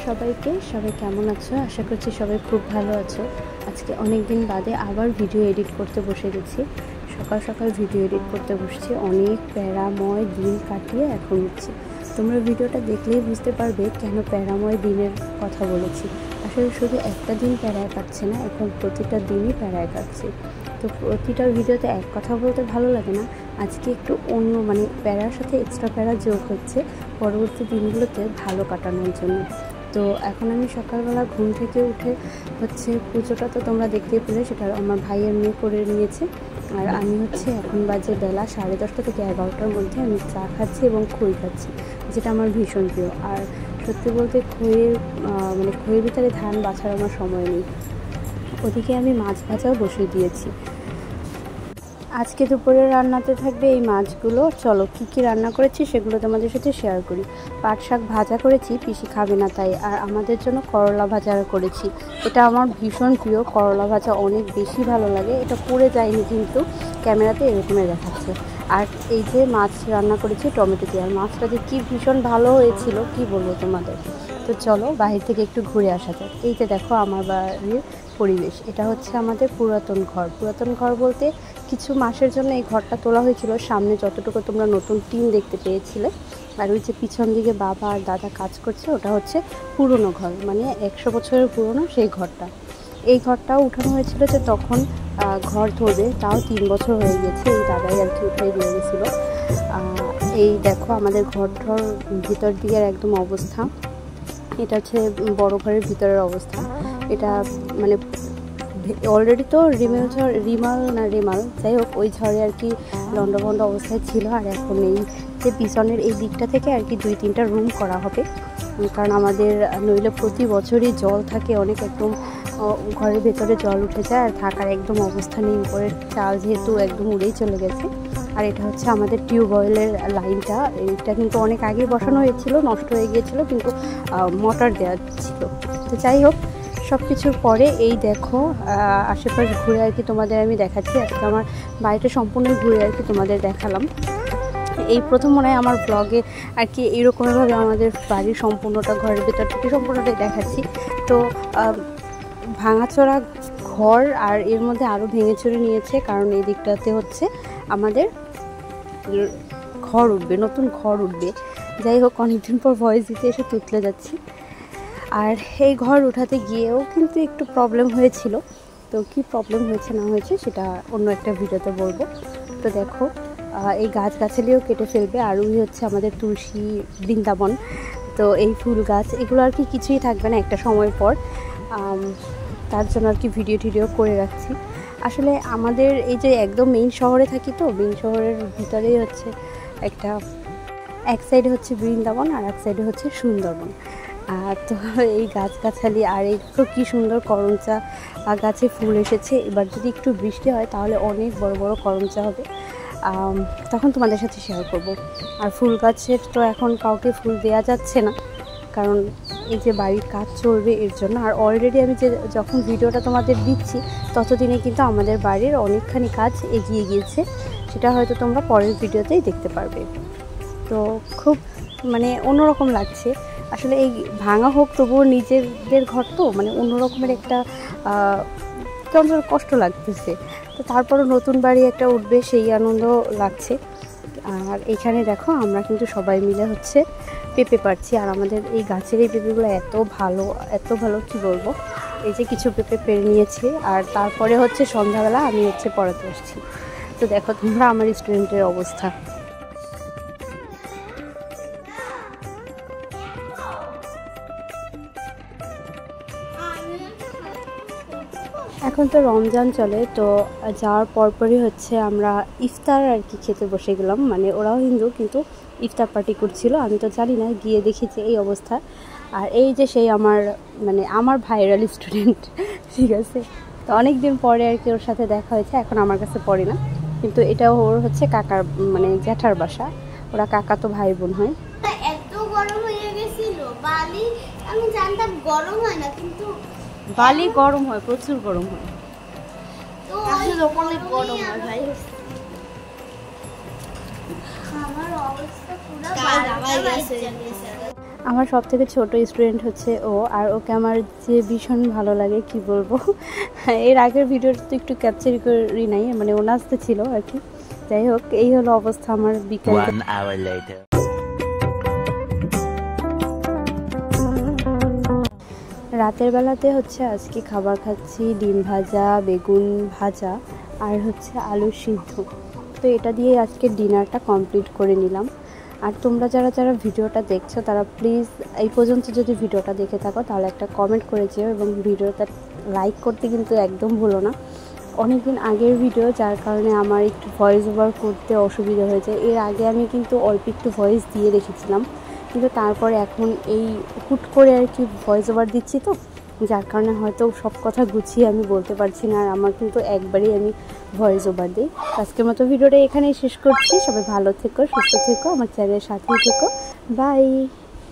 সবাইকে, সবাই কেমন আছো? আশা করছি সবাই খুব ভালো আছো। আজকে অনেক দিন বাদে আবার ভিডিও এডিট করতে বসে গেছি। সকাল সকাল ভিডিও এডিট করতে বসছি, অনেক প্যারাময় দিন কাটিয়ে এখন উঠছি। তোমরা ভিডিওটা দেখলেই বুঝতে পারবে কেন প্যারাময় দিনের কথা বলেছি। আসলে শুধু একটা দিন প্যারায় কাটছে না, এখন প্রতিটা দিনই প্যারায় কাটছে। তো প্রতিটা ভিডিওতে এক কথা বলতে ভালো লাগে না, আজকে একটু অন্য প্যারার সাথে এক্সট্রা প্যারা যোগ হচ্ছে পরবর্তী দিনগুলোতে ভালো কাটানোর জন্য। তো এখন আমি সকালবেলা ঘুম থেকে উঠে পুজোটা তো তোমরা দেখতেই পেলে, সেটা আমার ভাইয়ের মেয়ে করে নিয়েছে। আর আমি এখন বাজে বেলা 10:30 থেকে 11টার মধ্যে আমি চা খাচ্ছি এবং খই খাচ্ছি, যেটা আমার ভীষণ প্রিয়। আর সত্যি বলতে খইয়ের ভিতরে ধান বাছার আমার সময় নেই। ওদিকে আমি মাছ ভাজাও বসিয়ে দিয়েছি। আজকে দুপুরে রান্নাতে থাকবে এই মাছগুলো। চলো কী কী রান্না করেছি সেগুলো তোমাদের সাথে শেয়ার করি। পাট শাক ভাজা করেছি, পিসি খাবে না তাই। আর আমাদের জন্য করলা ভাজা করেছি, এটা আমার ভীষণ প্রিয়। করলা ভাজা অনেক বেশি ভালো লাগে, এটা পুড়ে যায়নি কিন্তু ক্যামেরাতে এরকমই দেখাচ্ছে। আর এই যে মাছ রান্না করেছি টমেটো দিয়ে, আর মাছটা যে কী ভীষণ ভালো হয়েছিল কী বলবো তোমাদের। তো চলো বাহির থেকে একটু ঘুরে আসা যাক। এই যে দেখো আমার বাড়ির পরিবেশ, এটা আমাদের পুরাতন ঘর। পুরাতন ঘর বলতে কিছু মাসের জন্য এই ঘরটা তোলা হয়েছিল। সামনে যতটুকু তোমরা নতুন টিন দেখতে পেয়েছিলে, আর ওই যে পিছন দিকে বাবা আর দাদা কাজ করছে, ওটা পুরনো ঘর, 100 বছরের পুরনো সেই ঘরটা। এই ঘরটাও উঠানো হয়েছিল যে তখন ঘর ধরবে, তাও 3 বছর হয়ে গেছে। এই দাদাই উঠে দিয়ে গেছিলো। এই দেখো আমাদের ঘর ভিতর দিকের একদম অবস্থা। এটা বড় ঘরের ভিতরের অবস্থা। এটা অলরেডি তো রেমাল যাই হোক, ওই ঝড়ে লন্ডভন্ড অবস্থায় ছিল। আর এখন এই যে পিছনের এই দিকটা থেকে 2-3টা রুম করা হবে, কারণ আমাদের নইলে প্রতি বছরই জল থাকে অনেক, একদম ঘরের ভেতরে জল উঠে যায় আর থাকার একদম অবস্থা নেই। উপরের চাল যেহেতু একদম উড়েই চলে গেছে। আর এটা আমাদের টিউবওয়েলের লাইনটা, এটা কিন্তু অনেক আগে বসানো হয়েছিল, নষ্ট হয়ে গিয়েছিল, কিন্তু মোটর দেওয়া ছিল। তো যাই হোক, সব কিছুর পরে এই দেখো আশেপাশে ঘুরে তোমাদের আমি দেখাচ্ছি। আজকে আমার বাড়িটা সম্পূর্ণ ঘুরে তোমাদের দেখালাম। এই প্রথম মনে হয় আমার ব্লগে এইরকমভাবে আমাদের বাড়ির সম্পূর্ণটা, ঘরের ভেতর থেকে সম্পূর্ণটাই দেখাচ্ছি। তো ভাঙাচোরা ঘর, আর এর মধ্যে আরও ভেঙেচুরে নিয়েছে, কারণ এই দিকটাতে আমাদের ঘর উঠবে, নতুন ঘর উঠবে। যাই হোক, অনেকদিন পর ভয়েস দিতে এসে তুতলে যাচ্ছি। আর এই ঘর উঠাতে গিয়েও কিন্তু একটু প্রবলেম হয়েছিল। তো কি প্রবলেম হয়েছে না হয়েছে সেটা অন্য একটা ভিডিওতে বলবো। তো দেখো এই গাছগাছালিও কেটে ফেলবে। আর ওই আমাদের তুলসী বৃন্দাবন। তো এই ফুল গাছ এগুলো কিছুই থাকবে না একটা সময় পর। তার জন্য ভিডিও টিডিও করে রাখছি। আসলে আমাদের এই যে একদম মেইন শহরে থাকি, তো মেইন শহরের ভিতরেই এক সাইডে বৃন্দাবন আর এক সাইডে সুন্দরবন। তো এই গাছগাছালি, আর এই কী সুন্দর করমচা গাছে ফুল এসেছে। এবার যদি একটু বৃষ্টি হয় তাহলে অনেক বড় বড় করমচা হবে, তখন তোমাদের সাথে শেয়ার করব। আর ফুল গাছের তো এখন কাউকে ফুল দেওয়া যাচ্ছে না, কারণ এই যে বাড়ির কাজ চলবে এর জন্য। আর অলরেডি আমি যখন ভিডিওটা তোমাদের দিচ্ছি ততদিনে কিন্তু আমাদের বাড়ির অনেকখানি কাজ এগিয়ে গিয়েছে, সেটা হয়তো তোমরা পরের ভিডিওতেই দেখতে পারবে। তো খুব অন্যরকম লাগছে। আসলে এই ভাঙা হোক তবুও নিজেদের ঘর, তো অন্য রকমের একটা কেমন কষ্ট লাগতেছে। তো তারপরও নতুন বাড়ি একটা উঠবে, সেই আনন্দ লাগছে। আর এখানে দেখো আমরা কিন্তু সবাই মিলে পেঁপে পাড়ছি। আর আমাদের এই গাছের এই পেঁপেগুলো এত ভালো কি বলবো। এই যে কিছু পেঁপে পেরে নিয়েছি। আর তারপরে সন্ধ্যাবেলা আমি পড়াতে আসছি। তো দেখো তোমরা আমার স্টুডেন্টের অবস্থা। এখন তো রমজান চলে, তো যাওয়ার পরপরই আমরা ইফতার খেতে বসে গেলাম। ওরাও হিন্দু, কিন্তু ইফতার পার্টি করছিল। আমি তো জানি না, গিয়ে দেখেছি এই অবস্থা। আর এই যে সেই আমার ভাইরাল স্টুডেন্ট, ঠিক আছে। তো অনেক দিন পরে ওর সাথে দেখা হয়েছে। এখন আমার কাছে পড়ে না, কিন্তু এটা ওর কাকার জ্যাঠার বাসা। ওরা কাকা তো ভাই বোন হয়। এত গরম হয়ে গেছিল বালি, আমি জানতাম গরম হয় না, কিন্তু বালি গরম হয়, প্রচুর গরম হয়। তো আসলে অনেক গরম হয় ভাই। আমার অবস্থা পুরো আমার সব থেকে ছোট স্টুডেন্ট হচ্ছে ও, আর ওকে আমার যে ভীষণ ভালো লাগে কি বলবো। এর আগের ভিডিওটা তো একটু ক্যাপচার করি নাই, মানে ও নাচতে ছিল আর কি। যাই হোক, এই হলো অবস্থা আমার বিকেল। রাতের বেলাতে হচ্ছে আজকে খাবার খাচ্ছি ডিম ভাজা, বেগুন ভাজা আর হচ্ছে আলু সিদ্ধ। তো এটা দিয়ে আজকে ডিনারটা কমপ্লিট করে নিলাম। আর তোমরা যারা যারা ভিডিওটা দেখছো তারা প্লিজ এই পর্যন্ত যদি ভিডিওটা দেখে থাকো তাহলে একটা কমেন্ট করে যেও, এবং ভিডিওটা লাইক করতে কিন্তু একদম ভুলো না। অনেকদিন আগের ভিডিও, যার কারণে আমার একটু ভয়েস ওভার করতে অসুবিধা হয়েছে। এর আগে আমি কিন্তু অল্প একটু ভয়েস দিয়ে রেখেছিলাম, কিন্তু তারপরে এখন এই হুট করে আর কি ভয়েস ওভার দিচ্ছি, তো যার কারণে হয়তো সব কথা গুছিয়ে আমি বলতে পারছি না। আর আমার কিন্তু একবারেই আমি ভয়েস ওভার দিই। আজকের মতো ভিডিওটা এখানেই শেষ করছি। সবাই ভালো থেকো, সুস্থ থেকো, আমার চ্যানেলের সাথেই থেকো। বাই।